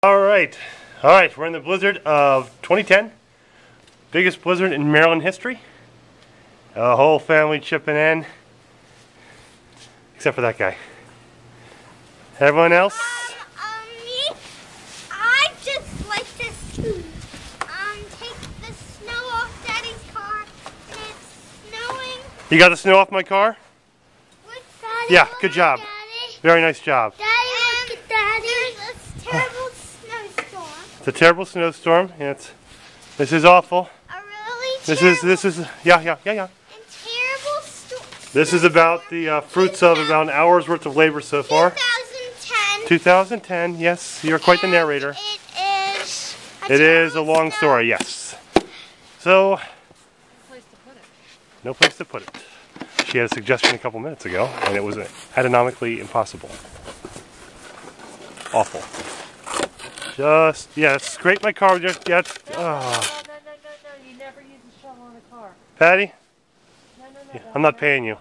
Alright, we're in the blizzard of 2010. Biggest blizzard in Maryland history. A whole family chipping in. Except for that guy. Everyone else? Me? I just like to take the snow off Daddy's car. It's snowing. You got the snow off my car? Daddy, yeah, good job. Daddy. Very nice job. Daddy, look at Daddy. There's a terrible snowstorm. It's a terrible snowstorm. Yeah, this is awful. A really This is yeah. And terrible storm. This is about the fruits of about an hour's worth of labor so far. 2010. 2010, yes, you're quite the narrator. It is a long story, yes. So, no place to put it. She had a suggestion a couple minutes ago, and it was aeronomically impossible. Awful. Scrape my car. No, you never use a shovel on a car. Patty? No. I'm not paying you.